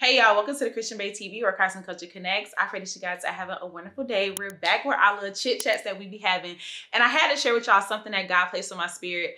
Hey y'all, welcome to the TheChristianBae TV, where Christ and Culture connects. I pray that you guys are having a wonderful day. We're back with our little chit chats that we be having. And I had to share with y'all something that God placed on my spirit.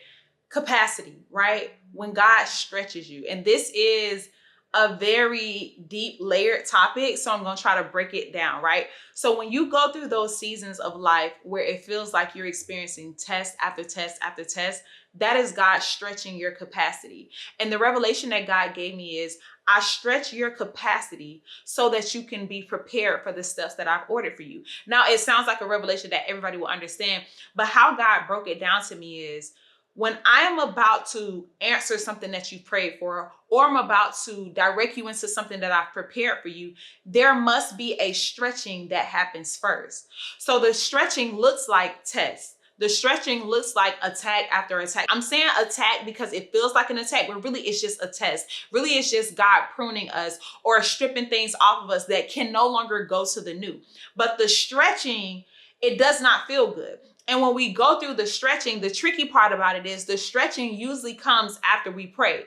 Capacity, right? When God stretches you. And this is a very deep layered topic, so I'm going to try to break it down, right? So when you go through those seasons of life where it feels like you're experiencing test after test after test, that is God stretching your capacity. And the revelation that God gave me is, I stretch your capacity so that you can be prepared for the steps that I've ordered for you. Now, it sounds like a revelation that everybody will understand, but how God broke it down to me is, when I am about to answer something that you prayed for, or I'm about to direct you into something that I've prepared for you, there must be a stretching that happens first. So the stretching looks like tests. The stretching looks like attack after attack. I'm saying attack because it feels like an attack, but really it's just a test. Really it's just God pruning us or stripping things off of us that can no longer go to the new. But the stretching, it does not feel good. And when we go through the stretching, the tricky part about it is the stretching usually comes after we pray.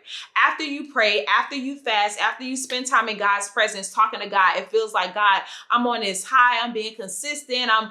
After you pray, after you fast, after you spend time in God's presence, talking to God, it feels like, God, I'm on this high, I'm being consistent, I'm,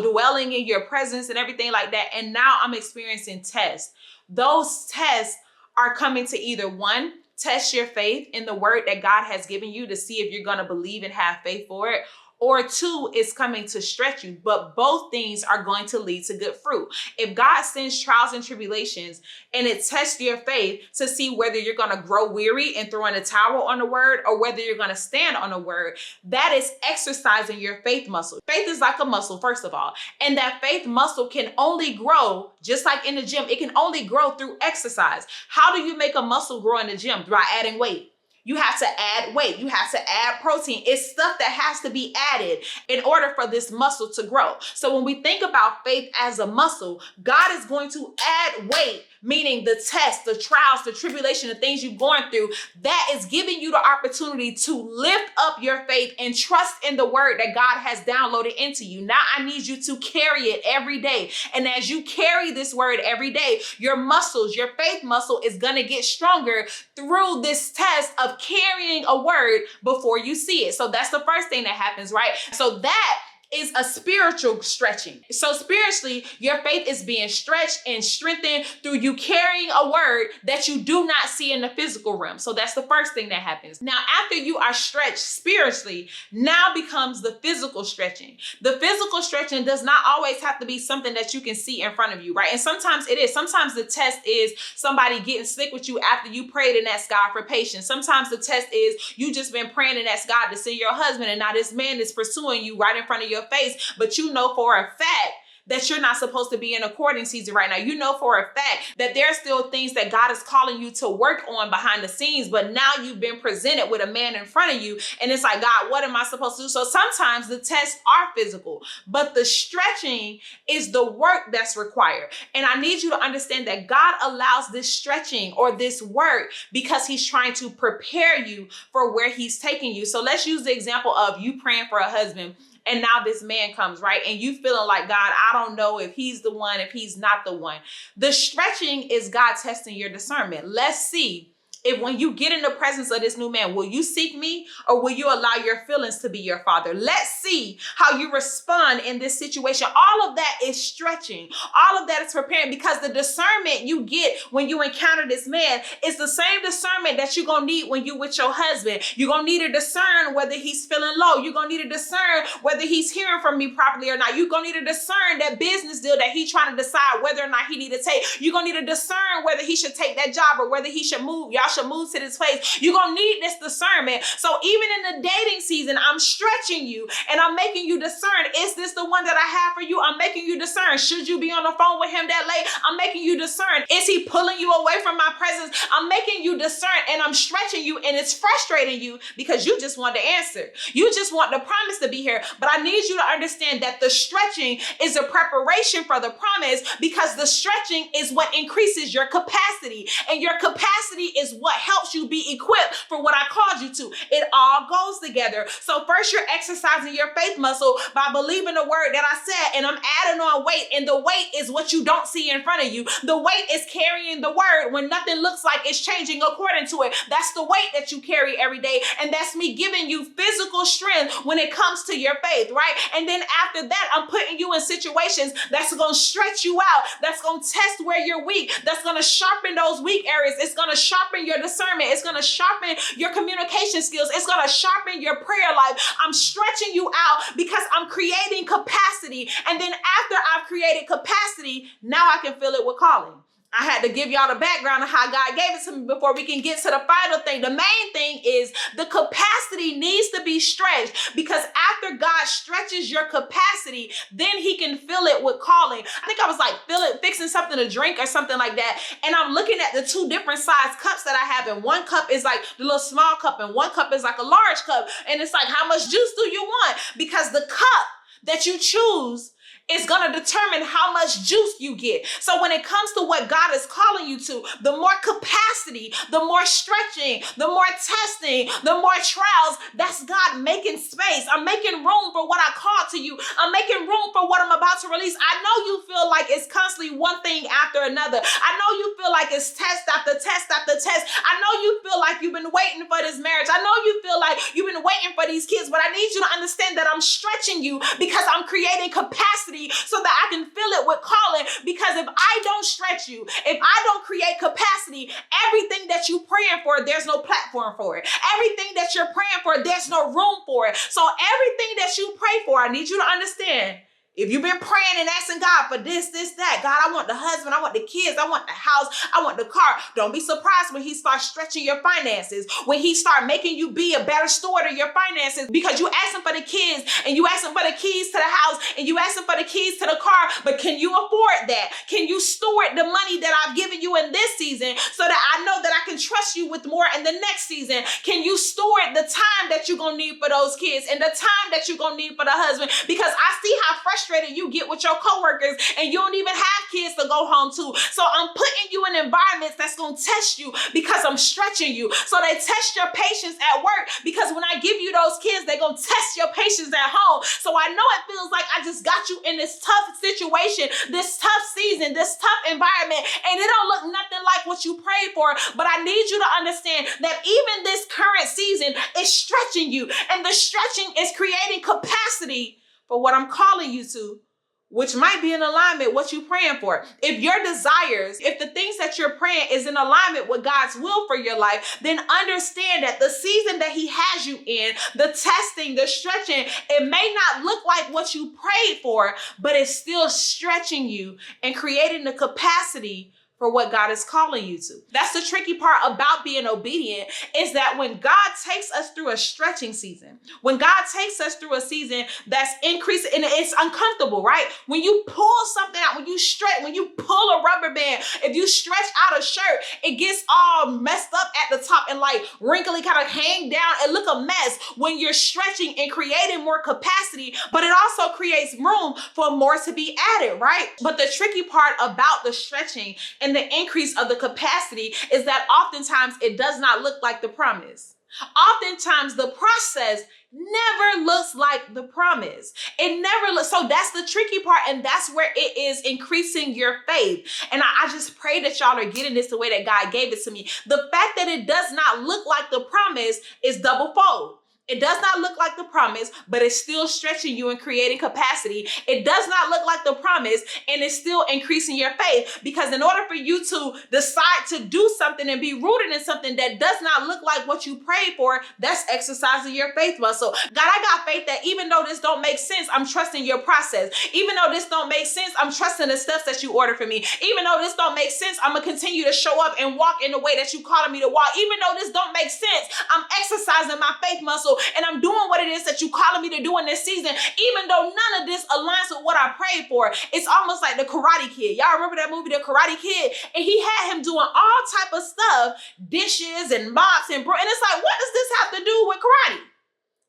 dwelling in your presence and everything like that. And now I'm experiencing tests. Those tests are coming to either one, test your faith in the word that God has given you to see if you're going to believe and have faith for it. Or two, it's coming to stretch you, but both things are going to lead to good fruit. If God sends trials and tribulations and it tests your faith to see whether you're going to grow weary and throw in a towel on the word or whether you're going to stand on the word, that is exercising your faith muscle. Faith is like a muscle, first of all, and that faith muscle can only grow, just like in the gym, it can only grow through exercise. How do you make a muscle grow in the gym? By adding weight. You have to add weight. You have to add protein. It's stuff that has to be added in order for this muscle to grow. So when we think about faith as a muscle, God is going to add weight, meaning the tests, the trials, the tribulation, the things you're going through. That is giving you the opportunity to lift up your faith and trust in the word that God has downloaded into you. Now I need you to carry it every day. And as you carry this word every day, your muscles, your faith muscle is going to get stronger through this test of carrying a word before you see it. So that's the first thing that happens, right? So that is a spiritual stretching. So spiritually, your faith is being stretched and strengthened through you carrying a word that you do not see in the physical realm. So that's the first thing that happens. Now, after you are stretched spiritually, now becomes the physical stretching. The physical stretching does not always have to be something that you can see in front of you, right? And sometimes it is. Sometimes the test is somebody getting sick with you after you prayed and asked God for patience. Sometimes the test is you just been praying and asked God to send your husband, and now this man is pursuing you right in front of your face, but you know for a fact that you're not supposed to be in a courting season right now. You know for a fact that there are still things that God is calling you to work on behind the scenes, but now you've been presented with a man in front of you, and it's like, God, what am I supposed to do? So sometimes the tests are physical, but the stretching is the work that's required. And I need you to understand that God allows this stretching or this work because he's trying to prepare you for where he's taking you. So let's use the example of you praying for a husband, and now this man comes, right? And you feeling like, God, I don't know if he's the one, if he's not the one. The stretching is God testing your discernment. Let's see if when you get in the presence of this new man, will you seek me or will you allow your feelings to be your father? Let's see how you respond in this situation. All of that is stretching. All of that is preparing, because the discernment you get when you encounter this man is the same discernment that you're going to need when you with your husband. You're going to need to discern whether he's feeling low. You're going to need to discern whether he's hearing from me properly or not. You're going to need to discern that business deal that he's trying to decide whether or not he need to take. You're going to need to discern whether he should take that job or whether he should move. Y'all should move to this place. You're going to need this discernment. So even in the dating season, I'm stretching you and I'm making you discern, is this the one that I have for you? I'm making you discern, should you be on the phone with him that late? I'm making you discern, is he pulling you away from my presence? I'm making you discern, and I'm stretching you, and it's frustrating you because you just want the answer. You just want the promise to be here. But I need you to understand that the stretching is a preparation for the promise, because the stretching is what increases your capacity, and your capacity is what helps you be equipped for what I called you to. It all goes together. So first you're exercising your faith muscle by believing the word that I said, and I'm adding on weight, and the weight is what you don't see in front of you. The weight is carrying the word when nothing looks like it's changing according to it. That's the weight that you carry every day, and that's me giving you physical strength when it comes to your faith, right? And then after that, I'm putting you in situations that's going to stretch you out, that's going to test where you're weak, that's going to sharpen those weak areas. It's going to sharpen your discernment. It's going to sharpen your communication skills. It's going to sharpen your prayer life. I'm stretching you out because I'm creating capacity. And then after I've created capacity, now I can fill it with calling. I had to give y'all the background of how God gave it to me before we can get to the final thing. The main thing is the capacity needs to be stretched, because after God stretches your capacity, then he can fill it with calling. I think I was like fixing something to drink or something like that. And I'm looking at the two different size cups that I have. And one cup is like the little small cup and one cup is like a large cup. And it's like, how much juice do you want? Because the cup that you choose is going to determine how much juice you get. So when it comes to what God is calling you to, the more capacity, the more stretching, the more testing, the more trials, that's God making space. I'm making room for what I called to you. I'm making room for what I'm about to release. I know you feel like it's constantly one thing after another. I know you feel like it's test after test after test. I know you feel like you've been waiting for this marriage. I know you feel like you've been waiting for these kids, but I need you to understand that I'm stretching you because I'm creating capacity so that I can fill it with calling. Because if I don't stretch you, if I don't create capacity, everything that you're praying for, there's no platform for it. Everything that you're praying for, there's no room for it. So everything that you pray for, I need you to understand. If you've been praying and asking God for this, that, God, I want the husband, I want the kids, I want the house, I want the car. Don't be surprised when he starts stretching your finances, when he starts making you be a better steward of your finances, because you asking for the kids and you asking for the keys to the house and you asking for the keys to the car, but can you afford that? Can you steward the money that I've given you in this season so that I know that I can trust you with more in the next season? Can you steward the time that you're going to need for those kids and the time that you're going to need for the husband? Because I see how frustrated you get with your coworkers and you don't even have kids to go home to. So I'm putting you in environments that's going to test you because I'm stretching you. So they test your patience at work, because when I give you those kids, they're going to test your patience at home. So I know it feels like I just got you in this tough situation, this tough season, this tough environment, and it don't look nothing like what you prayed for. But I need you to understand that even this current season is stretching you, and the stretching is creating capacity for what I'm calling you to, which might be in alignment with what you're praying for. If your desires, if the things that you're praying is in alignment with God's will for your life, then understand that the season that he has you in, the testing, the stretching, it may not look like what you prayed for, but it's still stretching you and creating the capacity for what God is calling you to. That's the tricky part about being obedient, is that when God takes us through a stretching season, when God takes us through a season that's increasing, and it's uncomfortable, right? When you pull something out, when you stretch, when you pull a rubber band, if you stretch out a shirt, it gets all messed up at the top and like wrinkly, kind of hang down and look a mess when you're stretching and creating more capacity, but it also creates room for more to be added, right? But the tricky part about the stretching and the increase of the capacity is that oftentimes it does not look like the promise. Oftentimes the process never looks like the promise. It never looks. So that's the tricky part. And that's where it is increasing your faith. And I just pray that y'all are getting this the way that God gave it to me. The fact that it does not look like the promise is double fold. It does not look like the promise, but it's still stretching you and creating capacity. It does not look like the promise, and it's still increasing your faith, because in order for you to decide to do something and be rooted in something that does not look like what you prayed for, that's exercising your faith muscle. God, I got faith that even though this don't make sense, I'm trusting your process. Even though this don't make sense, I'm trusting the steps that you order for me. Even though this don't make sense, I'm going to continue to show up and walk in the way that you calling me to walk. Even though this don't make sense, I'm exercising my faith muscle, and I'm doing what it is that you calling me to do in this season, even though none of this aligns with what I prayed for. It's almost like the Karate Kid. Y'all remember that movie, The Karate Kid? And he had him doing all type of stuff, dishes and mops and and it's like, what does this have to do with karate?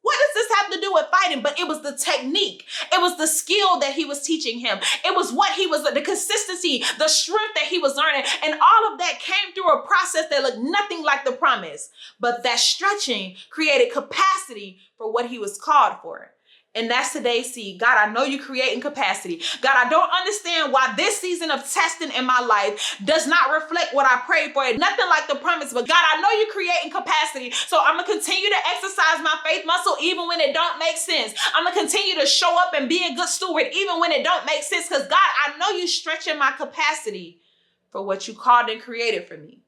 What does this have to do do with fighting, but it was the technique. It was the skill that he was teaching him. It was what he was, the consistency, the strength that he was learning. And all of that came through a process that looked nothing like the promise. But that stretching created capacity for what he was called for. And that's today's seed. God, I know you're creating capacity. God, I don't understand why this season of testing in my life does not reflect what I prayed for. Nothing like the promise, but God, I know you're creating capacity. So I'm going to continue to exercise my faith muscle even when it don't make sense. I'm going to continue to show up and be a good steward even when it don't make sense. Because God, I know you're stretching my capacity for what you called and created for me.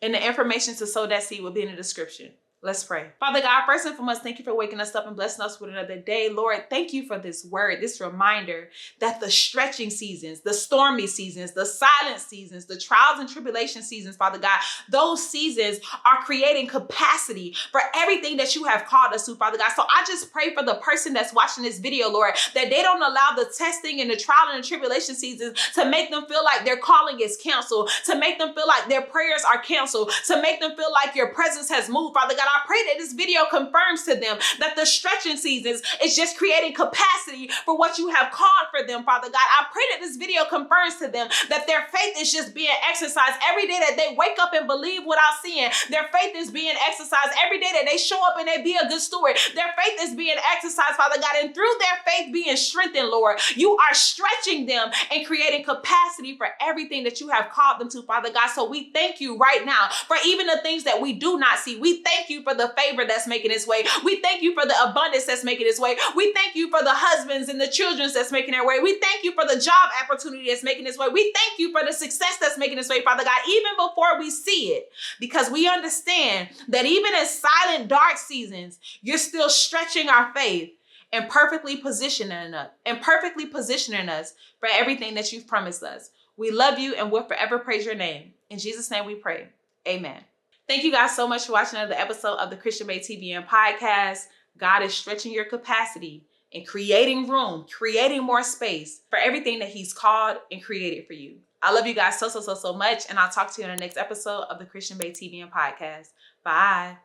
And the information to sow that seed will be in the description. Let's pray. Father God, first and foremost, thank you for waking us up and blessing us with another day. Lord, thank you for this word, this reminder that the stretching seasons, the stormy seasons, the silent seasons, the trials and tribulation seasons, Father God, those seasons are creating capacity for everything that you have called us to, Father God. So I just pray for the person that's watching this video, Lord, that they don't allow the testing and the trial and the tribulation seasons to make them feel like their calling is canceled, to make them feel like their prayers are canceled, to make them feel like your presence has moved, Father God. I pray that this video confirms to them that the stretching seasons is just creating capacity for what you have called for them, Father God. I pray that this video confirms to them that their faith is just being exercised every day that they wake up and believe without seeing. Their faith is being exercised every day that they show up and they be a good steward. Their faith is being exercised, Father God, and through their faith being strengthened, Lord, you are stretching them and creating capacity for everything that you have called them to, Father God. So we thank you right now for even the things that we do not see. We thank you for the favor that's making its way. We thank you for the abundance that's making its way. We thank you for the husbands and the children that's making their way. We thank you for the job opportunity that's making its way. We thank you for the success that's making its way, Father God, even before we see it, because we understand that even in silent, dark seasons, you're still stretching our faith and perfectly positioning us for everything that you've promised us. We love you and we'll forever praise your name. In Jesus' name we pray. Amen. Thank you guys so much for watching another episode of the ChristianBae TV and podcast. God is stretching your capacity and creating room, creating more space for everything that he's called and created for you. I love you guys so much, and I'll talk to you in the next episode of the ChristianBae TV and podcast. Bye.